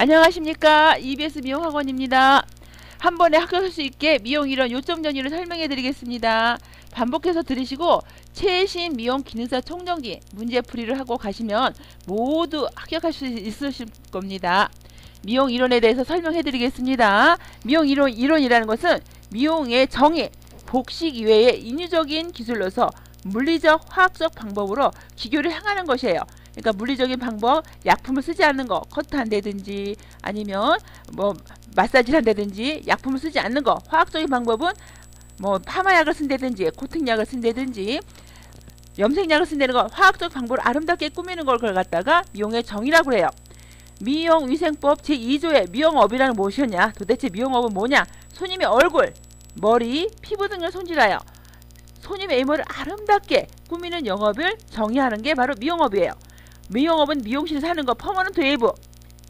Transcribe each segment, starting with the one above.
안녕하십니까. EBS 미용학원입니다. 한 번에 합격할 수 있게 미용 이론 요점 정리를 설명해 드리겠습니다. 반복해서 들으시고 최신 미용 기능사 총정리 문제풀이를 하고 가시면 모두 합격할 수 있으실 겁니다. 미용 이론에 대해서 설명해 드리겠습니다. 미용 이론이라는 것은 미용의 정의, 복식 이외의 인위적인 기술로서 물리적, 화학적 방법으로 기교를 향하는 것이에요. 그러니까 물리적인 방법, 약품을 쓰지 않는 거, 커트한다든지 아니면 뭐 마사지를 한다든지 약품을 쓰지 않는 거, 화학적인 방법은 뭐 파마약을 쓴다든지 코팅약을 쓴다든지 염색약을 쓴다는 거, 화학적 방법으로 아름답게 꾸미는 걸 갖다가 미용의 정의라고 해요. 미용위생법 제2조의 미용업이라는 무엇이냐? 도대체 미용업은 뭐냐? 손님의 얼굴, 머리, 피부 등을 손질하여 손님의 외모를 아름답게 꾸미는 영업을 정의하는 게 바로 미용업이에요. 미용업은 미용실에서 하는 거, 퍼머넌트 웨이브,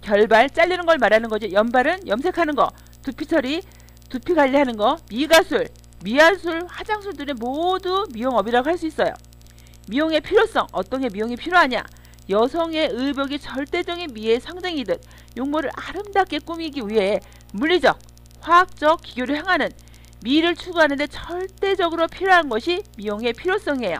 결발, 자르는 걸 말하는 거죠. 연발은 염색하는 거, 두피 처리, 두피 관리하는 거, 미가술, 미화술, 화장술들은 모두 미용업이라고 할 수 있어요. 미용의 필요성, 어떤 게 미용이 필요하냐? 여성의 의복이 절대적인 미의 상징이듯 용모를 아름답게 꾸미기 위해 물리적, 화학적 기교를 향하는 미를 추구하는데 절대적으로 필요한 것이 미용의 필요성이에요.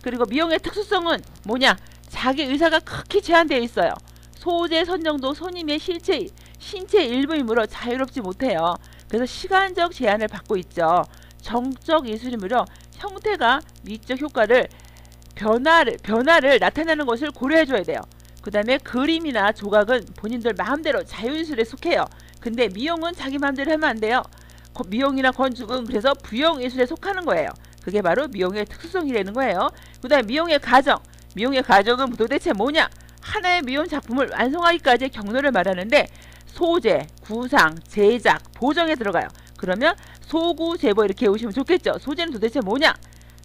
그리고 미용의 특수성은 뭐냐? 자기 의사가 극히 제한되어 있어요. 소재 선정도 손님의 신체 일부이므로 자유롭지 못해요. 그래서 시간적 제한을 받고 있죠. 정적 예술이므로 형태가 미적 효과를 변화를 나타내는 것을 고려해줘야 돼요. 그 다음에 그림이나 조각은 본인들 마음대로 자유예술에 속해요. 근데 미용은 자기 마음대로 하면 안 돼요. 미용이나 건축은 그래서 부용예술에 속하는 거예요. 그게 바로 미용의 특수성이라는 거예요. 그 다음에 미용의 과정. 미용의 과정은 도대체 뭐냐? 하나의 미용 작품을 완성하기까지의 경로를 말하는데 소재, 구상, 제작, 보정에 들어가요. 그러면 소구, 제보 이렇게 외우시면 좋겠죠. 소재는 도대체 뭐냐?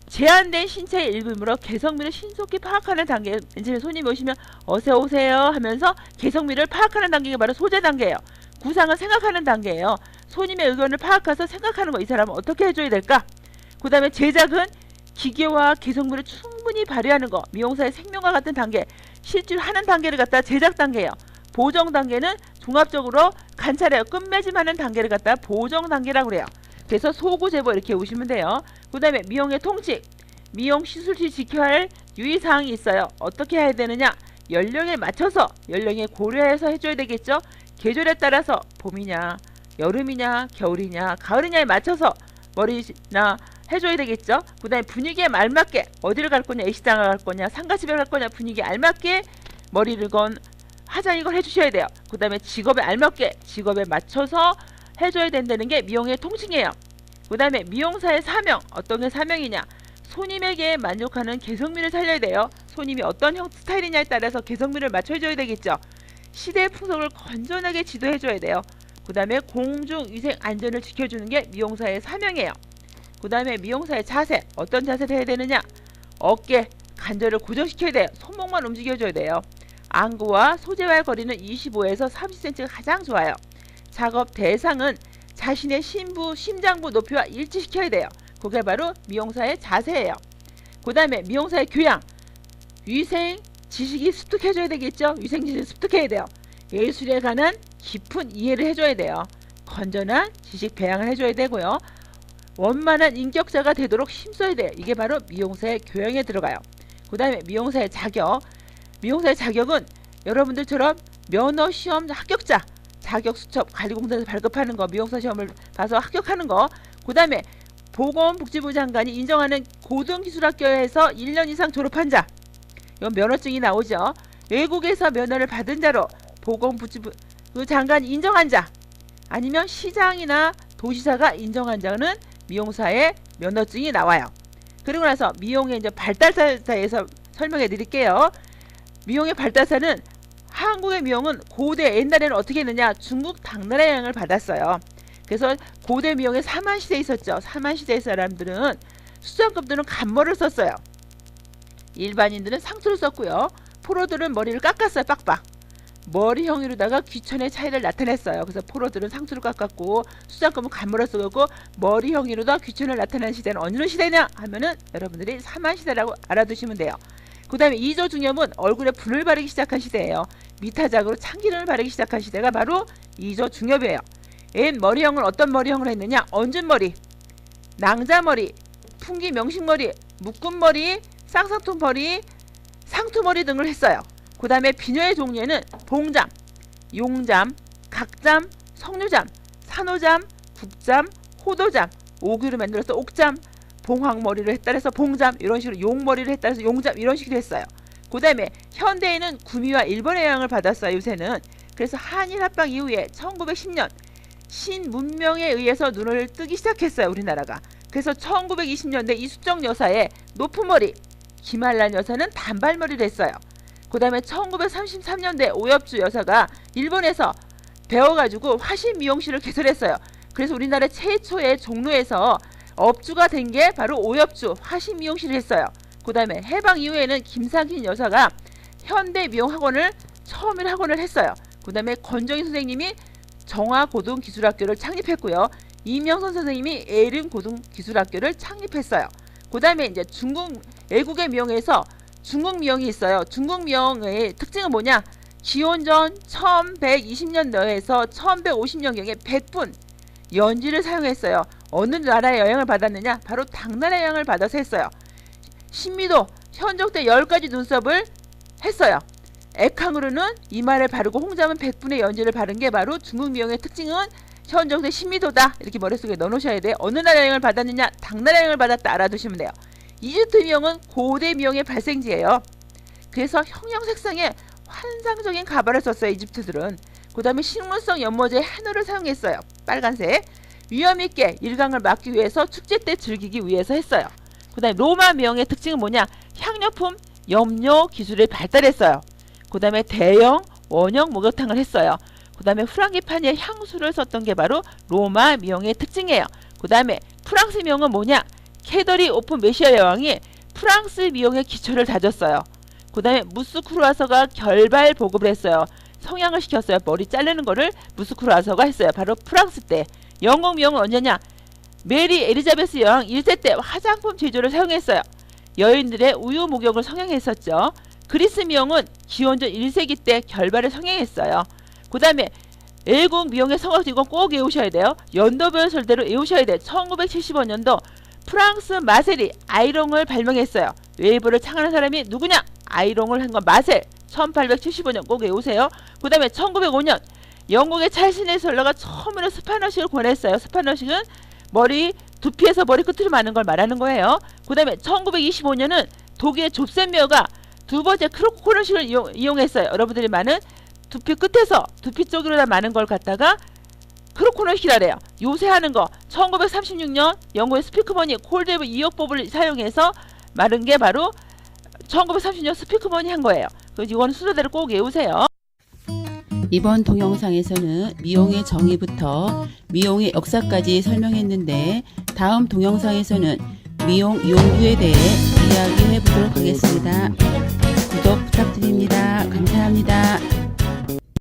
제한된 신체의 일부이므로 개성미를 신속히 파악하는 단계. 이제 손님이 오시면 어서오세요 하면서 개성미를 파악하는 단계가 바로 소재 단계예요. 구상은 생각하는 단계예요. 손님의 의견을 파악해서 생각하는 거. 이 사람은 어떻게 해줘야 될까? 그 다음에 제작은 기계와 개성미를 충분히 발휘하는 거. 미용사의 생명과 같은 단계. 실제로 하는 단계를 갖다 제작 단계예요. 보정 단계는 종합적으로 관찰해요. 끝맺음하는 단계를 갖다 보정 단계라고 그래요. 그래서 소구, 제보 이렇게 오시면 돼요. 그 다음에 미용의 통칙. 미용 시술시 지켜야 할 유의사항이 있어요. 어떻게 해야 되느냐? 연령에 맞춰서 연령에 고려해서 해줘야 되겠죠. 계절에 따라서 봄이냐 여름이냐 겨울이냐 가을이냐에 맞춰서 머리나 해줘야 되겠죠. 그 다음에 분위기에 알맞게 어디를 갈 거냐, 애시장을 갈 거냐, 상가집에 갈 거냐, 분위기에 알맞게 머리를 건 화장이건 해주셔야 돼요. 그 다음에 직업에 알맞게 직업에 맞춰서 해줘야 된다는 게 미용의 통칭이에요. 그 다음에 미용사의 사명, 어떤 게 사명이냐? 손님에게 만족하는 개성미를 살려야 돼요. 손님이 어떤 스타일이냐에 따라서 개성미를 맞춰줘야 되겠죠. 시대의 풍속을 건전하게 지도해줘야 돼요. 그 다음에 공중위생 안전을 지켜주는 게 미용사의 사명이에요. 그 다음에 미용사의 자세, 어떤 자세를 해야 되느냐? 어깨, 관절을 고정시켜야 돼요. 손목만 움직여줘야 돼요. 안구와 소재와의 거리는 25에서 30cm가 가장 좋아요. 작업 대상은 자신의 심장부 높이와 일치시켜야 돼요. 그게 바로 미용사의 자세예요. 그 다음에 미용사의 교양, 위생 지식이 습득해줘야 되겠죠. 위생 지식을 습득해야 돼요. 예술에 관한 깊은 이해를 해줘야 돼요. 건전한 지식 배양을 해줘야 되고요. 원만한 인격자가 되도록 힘써야 돼요. 이게 바로 미용사의 교양에 들어가요. 그 다음에 미용사의 자격. 미용사의 자격은 여러분들처럼 면허 시험 합격자, 자격수첩 관리공단에서 발급하는 거, 미용사 시험을 봐서 합격하는 거. 그 다음에 보건복지부 장관이 인정하는 고등기술학교에서 1년 이상 졸업한 자, 이건 면허증이 나오죠. 외국에서 면허를 받은 자로 보건복지부 장관이 인정한 자, 아니면 시장이나 도시사가 인정한 자는 미용사의 면허증이 나와요. 그리고 나서 미용의 이제 발달사에 대해서 설명해 드릴게요. 미용의 발달사는 한국의 미용은 고대 옛날에는 어떻게 했느냐? 중국 당나라의 영향을 받았어요. 그래서 고대 미용의 사만시대에 있었죠. 사만시대 사람들은 수장급들은 간머리를 썼어요. 일반인들은 상투를 썼고요. 포로들은 머리를 깎았어요. 빡빡. 머리형으로다가 귀천의 차이를 나타냈어요. 그래서 포로들은 상투를 깎았고 수장급은 간머리를 쓰고 머리형으로다 귀천을 나타낸 시대는 어느 시대냐 하면은 여러분들이 사만시대라고 알아두시면 돼요. 그 다음에 이조중염은 얼굴에 붓을 바르기 시작한 시대예요. 미타작으로 참기름을 바르기 시작한 시대가 바로 이조중엽이에요. 옛 머리형은 어떤 머리형을 했느냐? 얹은머리, 낭자머리, 풍기명식머리, 묶음머리, 쌍쌍통머리, 상투머리 등을 했어요. 그 다음에 비녀의 종류에는 봉잠, 용잠, 각잠, 석류잠, 산호잠, 국잠, 호도잠, 오규로 만들어서 옥잠, 봉황머리를 했다 해서 봉잠, 이런 식으로 용머리를 했다 해서 용잠, 이런 식으로 했어요. 그 다음에 현대에는 구미와 일본의 영향을 받았어요. 요새는. 그래서 한일 합방 이후에 1910년 신문명에 의해서 눈을 뜨기 시작했어요. 우리나라가. 그래서 1920년대 이수정 여사의 높은 머리, 김한란 여사는 단발머리를 했어요. 그 다음에 1933년대 오엽주 여사가 일본에서 배워가지고 화신 미용실을 개설했어요. 그래서 우리나라 최초의 종로에서 업주가 된 게 바로 오엽주 화신 미용실을 했어요. 그 다음에 해방 이후에는 김상희 여사가 현대 미용학원을 처음으로 학원을 했어요. 그 다음에 권정희 선생님이 정화고등기술학교를 창립했고요. 이명선 선생님이 에른고등기술학교를 창립했어요. 그 다음에 이제 중국 외국의 미용에서 중국 미용이 있어요. 중국 미용의 특징은 뭐냐? 기원전 1120년도에서 1150년경에 100분 연지를 사용했어요. 어느 나라의 영향을 받았느냐? 바로 당나라의 영향을 받아서 했어요. 신미도 현종때 10가지 눈썹을 했어요. 액항으로는 이마를 바르고 홍잠은 100분의 연지를 바른 게 바로 중국 미용의 특징은 현종때 신미도다. 이렇게 머릿속에 넣어놓으셔야 돼요. 어느 나라의 영향을 받았느냐? 당나라의 영향을 받았다. 알아두시면 돼요. 이집트 미용은 고대 미용의 발생지예요. 그래서 형형색상의 환상적인 가발을 썼어요. 이집트들은. 그 다음에 식물성 연모제 해노를 사용했어요. 빨간색. 위험있게 일광을 막기 위해서 축제 때 즐기기 위해서 했어요. 그 다음에 로마 미용의 특징은 뭐냐? 향료품 염료 기술을 발달했어요. 그 다음에 대형 원형 목욕탕을 했어요. 그 다음에 후랑기판에 향수를 썼던 게 바로 로마 미용의 특징이에요. 그 다음에 프랑스 미용은 뭐냐? 캐더리 오프 메시아 여왕이 프랑스 미용의 기초를 다졌어요. 그 다음에 무스크루아서가 결발 보급을 했어요. 성형을 시켰어요. 머리 자르는 거를 무스크루아서가 했어요. 바로 프랑스 때. 영국 미용은 언제냐? 메리 엘리자베스 여왕 1세 때 화장품 제조를 사용했어요. 여인들의 우유 목욕을 성행했었죠. 그리스 미용은 기원전 1세기 때 결발을 성행했어요. 그 다음에 외국 미용의 성악 이거 꼭 외우셔야 돼요. 연도별 설대로 외우셔야 돼요. 1975년도 프랑스 마셀이 아이롱을 발명했어요. 웨이브를 창안한 사람이 누구냐? 아이롱을 한 건 마셀. 1875년 꼭 외우세요. 그 다음에 1905년 영국의 찰신의 설러가 처음으로 스파너식을 권했어요. 스파너식은 머리 두피에서 머리 끝으로 마는 걸 말하는 거예요. 그 다음에 1925년은 독일의 좁센미어가 두 번째 크로코너식을 이용했어요. 여러분들이 많은 두피 끝에서 두피 쪽으로다 마는 걸 갖다가 크로코너식이라래요. 요새 하는 거 1936년 영국의 스피크머니 콜데브 이역법을 사용해서 마른 게 바로 1930년 스피크머니 한 거예요. 그래서 이건 순서대로 꼭 외우세요. 이번 동영상에서는 미용의 정의부터 미용의 역사까지 설명했는데 다음 동영상에서는 미용 용도에 대해 이야기해 보도록 하겠습니다. 구독 부탁드립니다. 감사합니다.